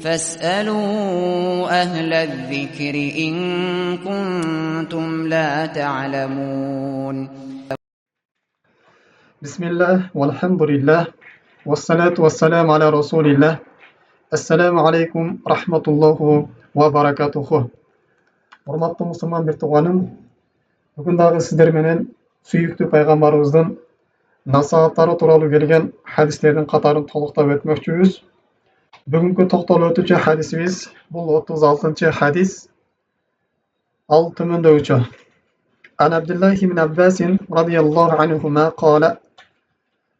فاسألوا أهل الذكر إن كنتم لا تعلمون. بسم الله والحمد لله والصلاة والسلام على رسول الله. Assalamu alaikum rahmatullahu wa barakatuhu. Урматтуу мусулман бир тууганым, бүгүн дагы сиздер менен сүйүктүү пайгамбарыбыздын насааттары тууралуу келген хадистердин катарын толуктап өтмөкчүбүз. Бүгүнкү токтолуп өтүүчү хадисибиз бул 36-чы хадис. Ал төмөндөгүчө. Ан Абдуллах ибн Аббас радiyallahu anhuma qala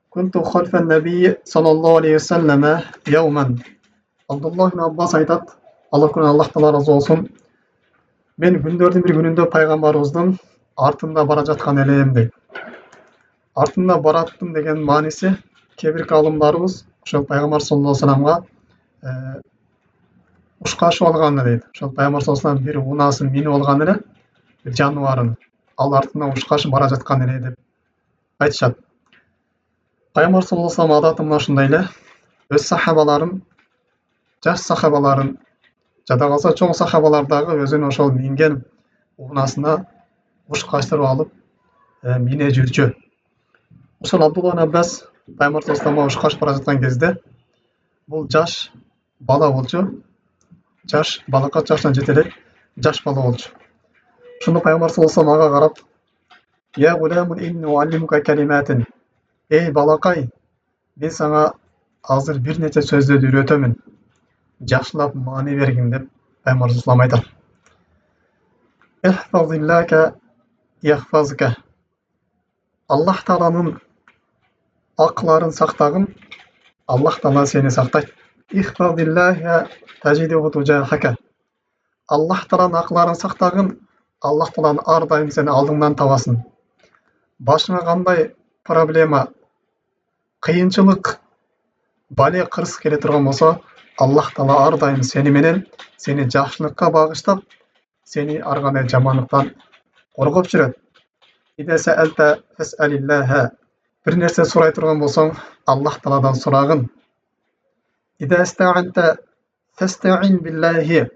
كنت خلف النبي صلى الله عليه وسلم يوما. Абдуллах ибн Аббас айтат, Аллах таала разы болсун. Мен күндөрдүн бир күнүндө пайгамбарыбыздын артында бара жаткан элем дейт. Артында бараттым деген мааниси кээ бир калымдарыбыз ошол пайгамбар саллаллаху алейхи вассаламга ушкашып алганы дейт. Ошол пайгамбар саллаллаху алейхи вассалам бир унаасын минип алган эле, бир жаныбарын ал артынан ушкашып бара жаткан эле деп айтышат. Пайгамбар саллаллаху алейхи вассалам адаты мына ушундай эле, өз сахабаларын, жаш сахабаларын, жада калса чоң сахабалар дагы өзүнүн ошол минген унаасына ушкаштырып алып мине жүрчү. Ошол Абдуллах ибн Аббас пайгамбар саллаллаху алейхи вассаламга ушкашып бара жаткан кезде бул жаш бала болчу. Жаш балакат жашына жете элек жаш бала болчу. Ошондо пайгамбар саллаллаху алейхи вассалам ага карап: "Я гулам инни уаллимука калиматин." Эй балакай, мен сага азыр бир нече сөздөрдү үйрөтөмүн. Жакшылап маани бергин деп пайгамбар саллаллаху алейхи вассалам айтат. Ихфазиллака яхфазка. Аллах тааланын акыларын сактагын, Аллах таала сени сактайт. Ихфазиллаха тажидуху тужахака. Аллах тааланын акыларын сактагын, Аллах тааланы ар дайым сени алдыңдан табасын. Башыңа кандай проблема, кыйынчылык, бале кырс келе турган болсо, Аллах таала ар дайым сени менен, сени жакшылыкка багыштап, сени ар кандай жамандыктан коргоп жүрөт. Иде саалта фасалиллаха. Бир нерсе сурай турган болсоң, Аллах тааладан сурагын. Иде астаанта фастаин биллахи.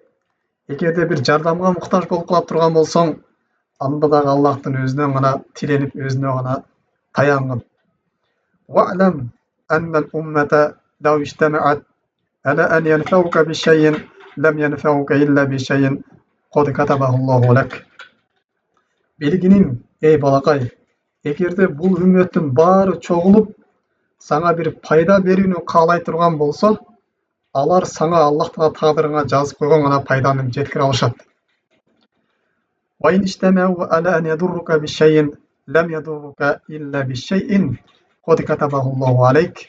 Эгерде бир жардамга муктаж болуп кала турган болсоң, анда дагы Аллахтын өзүнөн гана тиленип, өзүнө гана таянгын. Wa'lam anna al-ummata law ijtama'at ala an yanfa'uka bi shay'in lam yanfa'uka illa bi shay'in qad katabahu Allahu lak. Билгинин, эй балакай, эгерде бул үммөттүн баары чогулуп сага бир пайда берүүнү каалай турган болсо, алар сага Аллах таала тагдырыңа жазып койгон гана пайданы жеткире алышат. Wa in ijtama'u ala an yadurruka bi shay'in lam yadurruka illa bi shay'in qad katabahu Allahu alayk.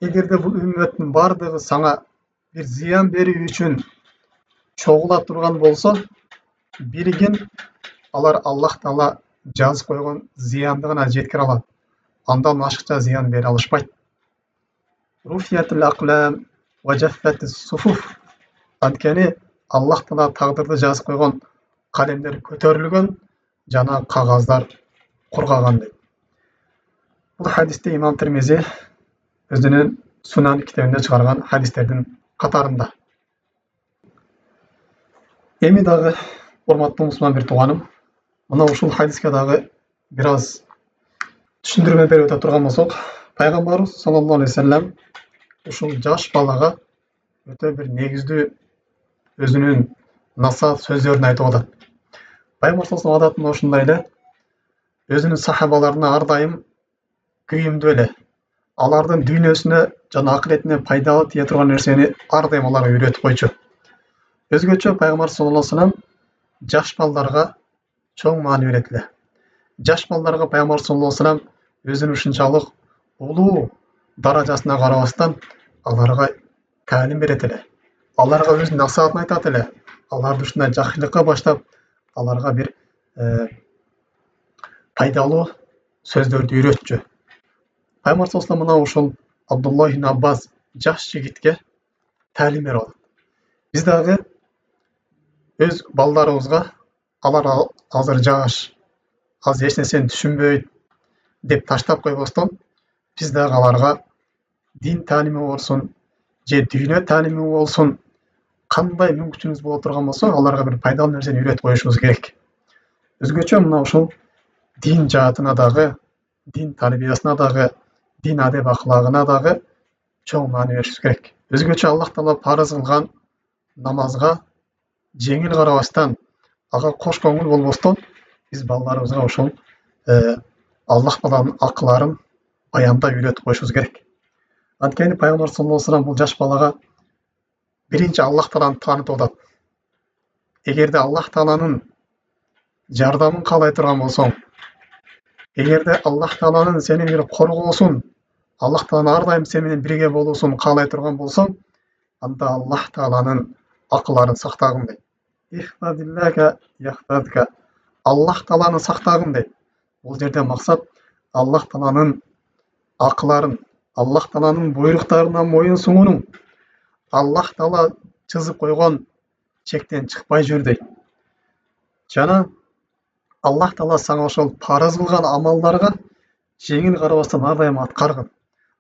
Эгерде бул үммөттүн бардыгы сага бир зыян берүү үчүн чогула турган болсо, билгин, алар Аллах таала жазып койгон зыянды гана жеткире алат. Андан ашыкча зыян бере алышпайт. Руфиятул aqlam wa jaffatis sufuf. Анткени Аллах таала тагдырды жазып койгон калемдер көтөрүлгөн, жана кагаздар кургаган дейт. Бул хадисте имам Тирмизи өзүнүн Сунан китебинде чыгарган хадистердин катарында. Эми дагы урматтуу мусулман бир тууганым, мына ушул хадиске дагы бир аз түшүндүрмө берип өтө турган болсок, пайгамбарыбыз саллаллаху алейхи вассалам ушул жаш балага өтө бир негиздүү өзүнүн насаат сөздөрүн айтып атат. Пайгамбар саллаллаху алейхи вассалам ушундай эле өзүнүн сахабаларына ар дайым күйүмдүү эле, алардын дүйнөсүнө жана акыретине пайдалуу тие турган нерсени ар дайым аларга үйрөтүп койчу. Өзгөчө пайгамбар саллаллаху алейхи вассалам жаш балдарга чоң маани берет эле. Жаш балдарга пайгамбар саллаллаху алейхи вассалам өзүнүн ушунчалык улуу даражасына карабастан аларга таалим берет эле. Аларга өз насаатын айтат эле. Аларды ушундай жакшылыкка баштап, аларга бир пайдалуу сөздөрдү үйрөтчү. Пайгамбар саллаллаху алейхи вассалам мына ушул Абдуллах ибн Аббас жаш жигитке таалим берип атат. Биз дагы өз балдарыбызга, алар азыр жаш, аз эч нерсени түшүнбөйт деп таштап койбостон, биз дагы аларга дин таалими болсун, же дүйнө тааними болсун, кандай мүмкүнчүлүгүңүз боло турган болсо, аларга бир пайдалуу нерсени үйрөтүп коюшубуз керек. Өзгөчө мына ушул дин жаатына дагы, дин тарбиясына дагы, дин адеп аклагына дагы чоң маани беришибиз керек. Өзгөчө Аллах Таала парыз кылган намазга жеңил карабастан, ага кош көңүл болбостон, биз балдарыбызга ушул Аллах Тааланын акыларын баяндап үйрөтүп коюшубуз керек. Анткени Пайгамбар саллаллаху алейхи вассалам бул жаш балага биринчи Аллах Тааланы таанытып атат. Эгерде Аллах Тааланын жардамын каалай турган болсоң, эгерде Аллах Тааланын сени бир коргоосун, Аллах Тааланын ар дайым сен менен бирге болуусун каалай турган болсоң, анда Аллах Тааланын акыларын сактагын дейт. Ихфадиллаха яхфадка. Аллах Тааланы сактагын дейт. Бул жерде максат Аллах Тааланын акыларын, Аллах Тааланын буйруктарына моюн суңунуң, Аллах Таала чызып койгон чектен чыкпай жүр дейт. Жана Аллах Таала сага ошол парыз кылган амалдарга жеңил карабастан ар дайым аткаргын.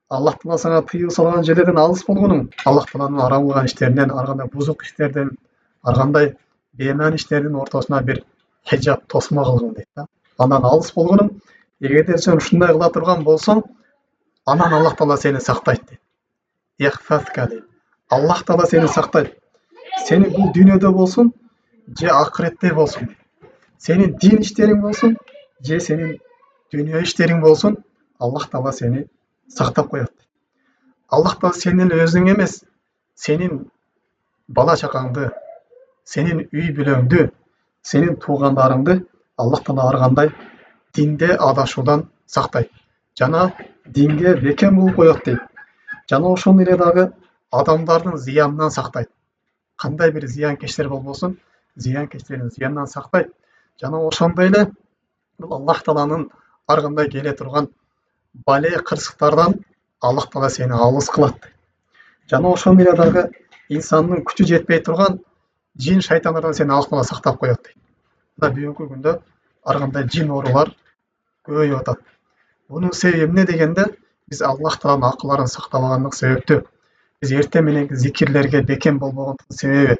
Аллах Таала сага тыюу салган жерлерден алыс болгонуң, Аллах Тааланын арам кылган иштеринен, ар кандай бузук иштерден, ар кандай бейман иштердин ортосуна бир хижаб, тосмо кылгын дейт да. Андан алыс болгонуң, эгерде сен ушундай кыла турган болсоң, анан Аллах Таала сени сактайт дейт. Яхфазка дейт. Аллах Таала сени сактайт. Сени бул дүйнөдө болсун, же акыретте болсун. Сенин дин иштериң болсун, же сенин дүйнө иштериң болсун, Аллах Таала сени сактап коет. Аллах Таала сенин өзүң эмес, сенин бала чакаңды, сенин үй бүлөңдү, сенин туугандарыңды Аллах Таала ар кандай динде адашуудан сактайт. Жана динге бекем кылып коет дейт. Жана ошондой эле дагы адамдардын зыянынан сактайт. Кандай бир зыянкечтер болбосун, зыянкечтердин зыянынан сактайт. Жана ошондой эле бул Аллах Тааланын ар кандай келе турган бале кырсыктардан Аллах Таала сени алыс кылат. Жана ошондой эле дагы инсандын күчү жетпей турган жин шайтандардан сени Аллах Таала сактап коет дейт. Мына бүгүнкү күндө ар кандай жин оорулар көбөйүп атат. Бунун себеби эмне дегенде, биз Аллах Тааланын акыларын сактабагандык себептүү. Биз эртең мененки зикирлерге бекем болбогондуктун себеби,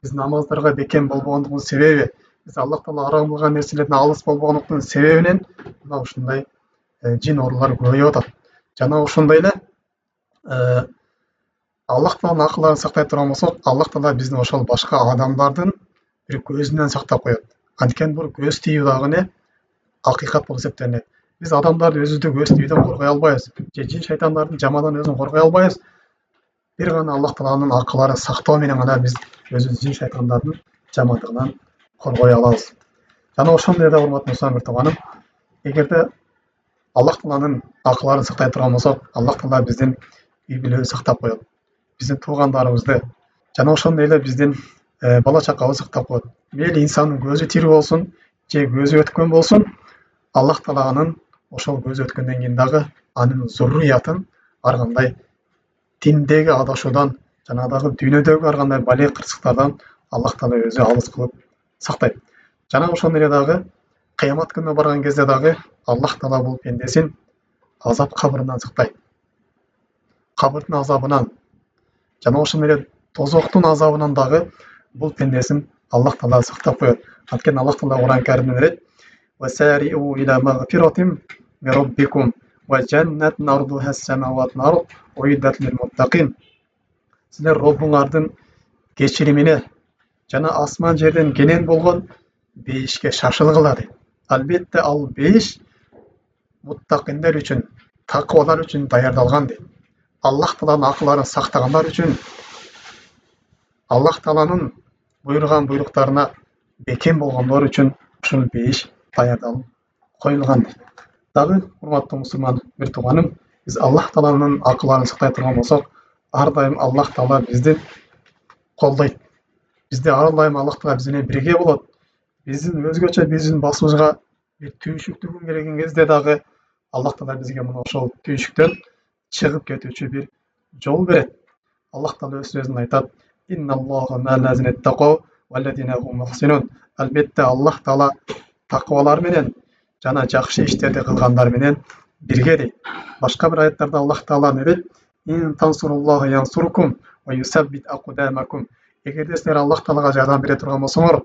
биз намаздарга бекем болбогондугун себеби, биз Аллах Таала арам кылган нерселерден алыс болбогондуктун себебинен мына ушундай жин оорулар көбөйүп атат. Жана ошондой эле Аллах Тааланын акыларын сактай турган болсок, Аллах Таала бизди ошол башка адамдардын бир көзүнөн сактап коет. Анткени бул көз тийүү дагы не акыйкат болуп эсептелинет. Биз адамдарды өзүбүздү көз тийүүдөн коргой албайбыз, же жин шайтандардын жамандан өзүн коргой албайбыз. Бир гана Аллах Тааланын акыларын сактоо менен гана биз өзүбүздү жин шайтандардын жамандыгынан коргой алабыз. Жана ошондой эле урматтуу мусулман тууганым, эгерде Аллах Тааланын акыларын сактай турган болсок, Аллах Таала биздин үй бүлөбүздү сактап коет, биздин туугандарыбызды, жана ошондой эле биздин бала чакабызды сактап коет. Мейли инсандын көзү тирүү болсун, же көзү өткөн болсун, Аллах Тааланын ошол көзү өткөндөн кийин дагы анын зурриятын ар кандай диндеги адашуудан, жана дагы дүйнөдөгү ар кандай бале кырсыктардан Аллах Таала өзү алыс кылып сактайт. Жана ошондой эле дагы кыямат күнүнө барган кезде дагы Аллах Таала бул пендесин азап кабырынан сактайт. Кабырдын азабынан, жана ошондой эле тозоктун азабынан дагы бул пендесин Аллах Таала сактап коет. Анткени Аллах Таала Кур'ан Каримде берет: "Васари'у иля магфиратин мин раббикум ва джаннатин ардуха ас-самавату вал ард уиддат лил муттакин." Силер Роббуңардын кечиримине жана асман жерден кенен болгон бейишке шашылгыла дейт. Албетте ал бейиш муттакиндер үчүн, такыбалар үчүн даярдалган дейт. Аллах Тааланын акыларын сактагандар үчүн, Аллах Тааланын буйруган буйруктарына бекем болгондор үчүн ушул бейиш даярдалып коюлган дейт. Дагы урматтуу мусулман бир тууганым, биз Аллах Тааланын акыларын сактай турган болсок, ар дайым Аллах Таала бизди колдойт. Бизде ар дайым Аллах Таала биз менен бирге болот. Биздин өзгөчө биздин басыбызга бир түйшүктүгүн келген кезде дагы Аллах Таала бизге мына ошол түйшүктөн чыгып кетүүчү бир жол берет. Аллах Таала өз сөзүндө айтат: "Инналлаха ма'аллазина тақау валлазина хум мухсинун." Албетте Аллах Таала такыбалар менен жана жакшы иштерди кылгандар менен бирге дейт. Башка бир аяттарда Аллах Таала не дейт? ин тансуруллаха янсуркум ва юсаббит акудамакум. Эгерде силер Аллах Таалага жардам бере турган болсоңор,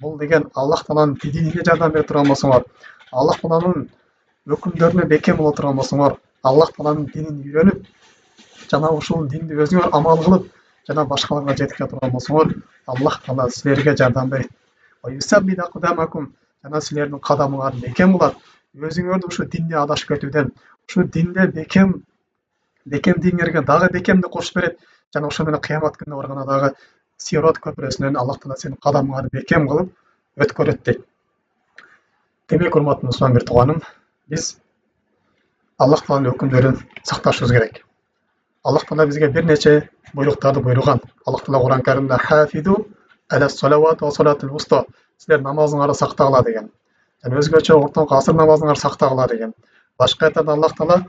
бул деген Аллах Тааланын динине жардам бере турган болсоңор, Аллах Тааланын өкүмдөрүнө бекем боло турган болсоңор, Аллах Тааланын динин үйрөнүп, жана ушул динди өзүңөр амал кылып, жана башкаларга жеткире турган болсоңор, Аллах Таала силерге жардам берет. Ва юсаббит акудамакум, жана силердин кадамыңар бекем болот. Өзүңөрдү ушу динде адашып кетүүдөн, ушу динде бекем диңерге дагы бекемди кошуп берет. Жана ошо менен кыямат күнүнө барганда дагы Сирот көпүрөсүнөн Аллах Таала сенин кадамыңарды бекем кылып өткөрөт дейт. Демек, урматтуу мусулман бир тууганым, биз Аллах Тааланын өкүмдөрүн сакташыбыз керек. Аллах Таала бизге бир нече буйруктарды буйруган. Аллах Таала Кур'ан Каримде хафиду аля салават ва салатул вуста, силер намазыңарды сактагыла деген. Жана өзгөчө ортоңку асыр намазыңарды сактагыла деген. Башка аяттарда Аллах Таала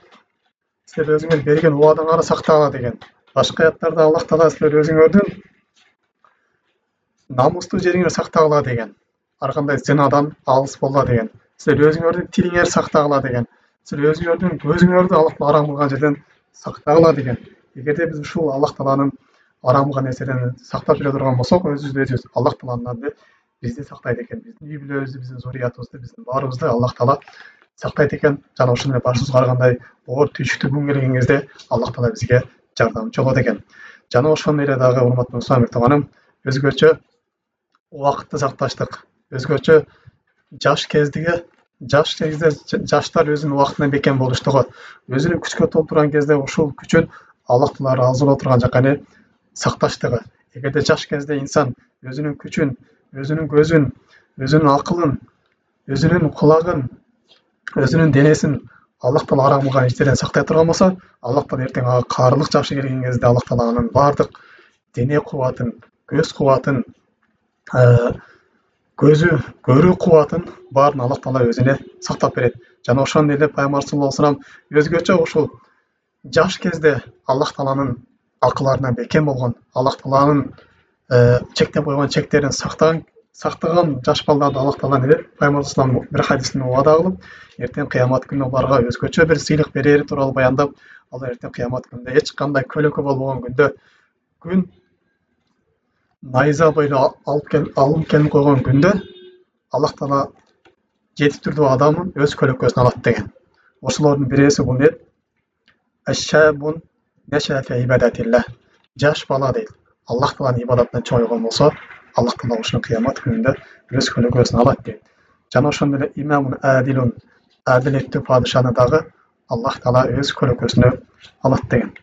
силер өзүңөр берген убадаңарды сактагыла деген. Башка аяттарда Аллах Таала силер өзүңөрдүн намустуу жериңерди сактагыла деген. Ар кандай зинадан алыс болгула деген. Силер өзүңөрдүн тилиңерди сактагыла деген. Силер өзүңөрдүн көзүңөрдү Аллах Таала арам кылган жерден сактагыла деген. Эгерде биз ушул Аллах Тааланын арам кылган нерселерин сактап жүрө турган болсок, өзүбүз Аллах Тааланын бизди сактайт экен. Биздин үй бүлөбүздү, биздин зуриятыбызды, биздин баарыбызды Аллах Таала сактайт экен. Жана ошону эле башыбызга ар кандай оор түйшүктүү күн келген кезде Аллах Таала бизге жардамчы болот экен. Жана ошону эле дагы, урматтуу мусулман бир тууганым, өзгөчө убакытты сакташтык, өзгөчө жаш кезде жаштар өзүнүн убактына бекем болуштугу, өзүнүн күчкө толтурган кезде ушул күчүн Аллах Таала ыраазы боло турган жакка сакташтыгы. Эгерде жаш кезде инсан өзүнүн күчүн, өзүнүн көзүн, өзүнүн акылын, өзүнүн кулагын, өзүнүн денесин Аллах Таала арам кылган иштерден сактай турган болсо, Аллах Таала эртең ага каарылык жашы келген кезде Аллах Таала анын баардык дене кубатын, көз кубатын, көзү көрүү кубатын баарын Аллах Таала өзүнө сактап берет. Жана ошондой эле Пайгамбар саллаллаху алейхи вассалам өзгөчө ушул жаш кезде Аллах Тааланын акыларына бекем болгон, Аллах Тааланын чектеп койгон чектерин сактаган жаш балдарды Аллах Таала Пайгамбар саллаллаху алейхи бир хадисинде убада кылып, эртең кыямат күнүнө аларга өзгөчө бир сыйлык берери тууралуу баяндап, алар эртең кыямат күнүндө эч кандай көлөкө болбогон күндө, күн найза бойло алынып келип койгон күндө Аллах Таала 7 түрдүү адамын өз көлөкөсүнө алат деген. Ошолордун биреси бул не? Ашшабун нашафа ибадатилла. Жаш бала дейт. Аллах Тааланын ибадатына чоңойгон болсо, Аллах Таала ошону кыямат күнүндө өз көлөкөсүнө алат дейт. Жана ошондой эле имамун адилун, адилеттүү падышаны дагы Аллах Таала өз көлөкөсүнө алат деген.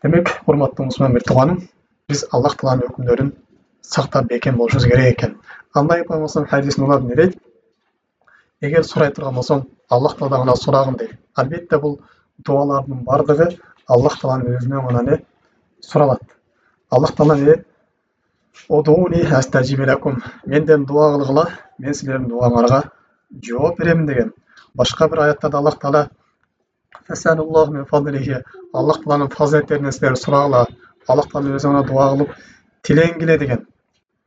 Демек, урматтуу мусулман бир тууганым, биз Аллах Тааланын өкүмдөрүн сактап бекем болушубуз керек экен. Андай Пайгамбар хадисин улап не дейт? Эгер сурай турган болсоң, Аллах Тааладан гана сурагын дейт. Албетте бул дуалардын бардыгы Аллах Тааланын өзүнөн гана суралат. Аллах Таала Одууни астажиб лакум. Менден дуа кылгыла, мен силердин дуаңарга жооп беремин деген. Башка бир аяттарда Аллах Таала фасалуллаху мин фадлихи. Аллах Тааланын фазилеттеринен силер сурагыла. Аллах Таала өзүнө дуа кылып тилеңгиле деген.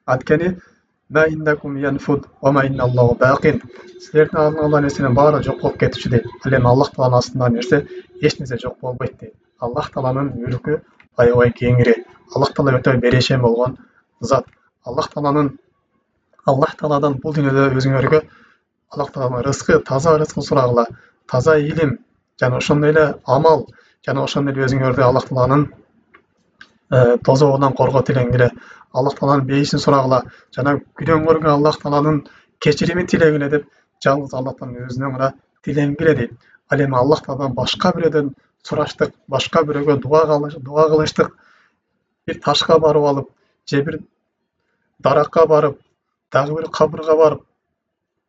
Анткени ма индакум янфуд ва ма инналлаху бақин. Силердин алдыңарда нерсенин баары жок болуп кетчү дейт. Ал эми Аллах Тааланын астында нерсе эч нерсе жок болбойт дейт. Аллах Тааланын мүлкү аябай кеңири. Аллах Таала өтө берешен болгон зат. Аллах Тааладан бул дүйнөдө өзүңөргө Аллах Тааланын рызкы, таза рызкы сурагыла, таза илим, жана ошондой эле амал, жана ошондой эле өзүңөрдү Аллах Тааланын тозогунан коргоо тилеңгиле. Аллах Тааланын бейишин сурагыла, жана күнөөңөргө Аллах Тааланын кечиримин тилегиле деп жалгыз Аллах Тааланын өзүнөн гана тилеңгиле дейт. Ал эми Аллах Тааладан башка бирөөдөн сураштык, башка бирөөгө дуа кылыштык, бир ташка барып алып, же бир даракка барып, дагы бир кабырга барып,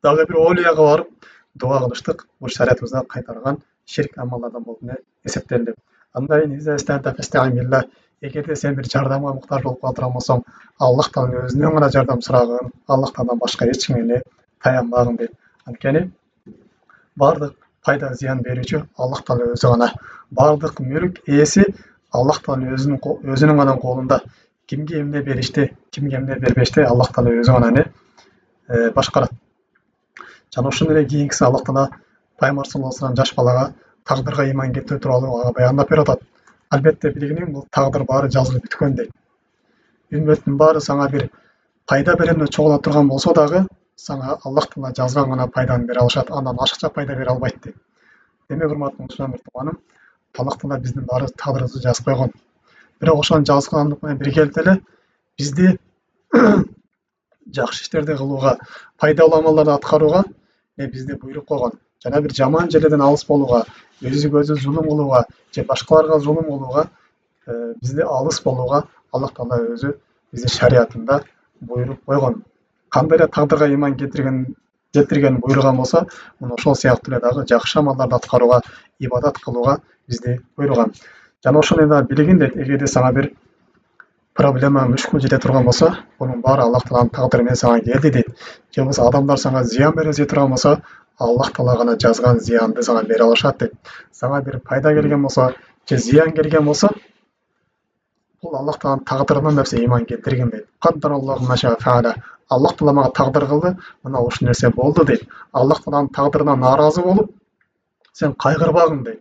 дагы бир олияга барып дуа кылыштык бул шариятыбызда кайтарылган ширк амалдардан болуп эсептелди. Андай эгерде сен бир жардамга муктаж болуп кала турган болсоң, Аллах Тааланын өзүнөн гана жардам сурагын, Аллах Тааладан башка эч кимге таянбагын дейт. Анткени бардык пайда зыян берүүчү Аллах Таала өзү гана. Бардык мүлк ээси Аллах Тааланын өзүнүн гана колунда. Кимге эмне беришти, кимге эмне бербешти Аллах Таала өзү гана башкарат. Жана ошондой эле кийинкиси Аллах Таала Пайгамбар саллаллаху алейхи вассалам жаш балага тагдырга ыйман келтирүү тууралуу ага баяндап берип атат. Әлбетте білгенің бұл тағдыр бары жазылып біткен дейді. Үмметтің бары саңа бір пайда беремін деп чоғыла тұрған болса дағы, саңа Аллах Тағала жазған ғана пайданы бере алышады, андан ашықша пайда бере албайды дейді. Демек, құрметті мұсылман бір туғаным, Аллах Тағала біздің бары тағдырымызды жазып қойған. Бірақ ошоны жазғандықпен біргелтелі бізде жақсы іштерді қылуға, пайдалы амалдарды атқаруға бізде бұйрық қойған. Жана бір жаман жерлерден алыс болуға, өзіге өзі зұлым қылуға, же башкаларга зұлым қылуға, бізде алыс болуға Аллах Тағала өзі бізде шариатында бұйрық қойған. Қандай да тағдырға иман келтірген бұйырған болса, оны ошол сыяктуу дагы жакшы амалдарды аткарууга, ибадат кылууга бизди буйруган. Жана ошону да билгин дейт, эгерде сага бир проблема, мүшкүл жете турган болса, бунун баары Аллах Тааланын тагдыры менен сага келди дейт. Же болбосо адамдар сага зыян берип турган болса, Аллах Таала гана жазган зыянды сага бере алышат дейт. Сага бир пайда келген болса, же зыян келген болса, бул Аллах Тааланын тагдырынан деп сен иман келтирген дейт. Каддараллаху ма шаа фаала. Аллах Таала мага тагдыр кылды, мына ушул нерсе болду дейт. Аллах Тааланын тагдырынан наразы болуп, сен кайгырбагын дейт.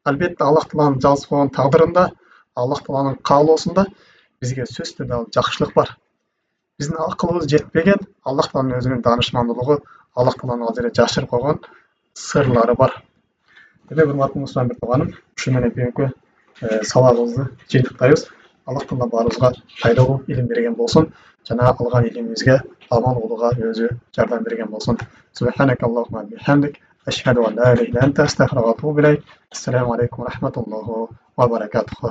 Албетте Аллах Тааланын жазып койгон тагдырында, Аллах Тааланын каалоосунда бизге сөзсүз түрдө жакшылык бар. Биздин акылыбыз жетпеген, Аллах Тааланын өзүнүн даанышмандуулугу, Аллах Тааланын ал жерде жашырып койгон сырлары бар. Демек, урматтуу мусулман бир тууганым, ушу менен бүгүнкү сабагыбызды жыйынтыктайбыз. Аллах Таала баарыбызга пайдалуу илим берген болсун, жана алган илимибизге амал кылууга өзү жардам берген болсун. Субханакаллахумма бихамдик, ашхаду ан ла иляха илля анта, астагфирука ва атубу илейк. Ассаламу алейкум ва рахматуллахи ва баракатуху.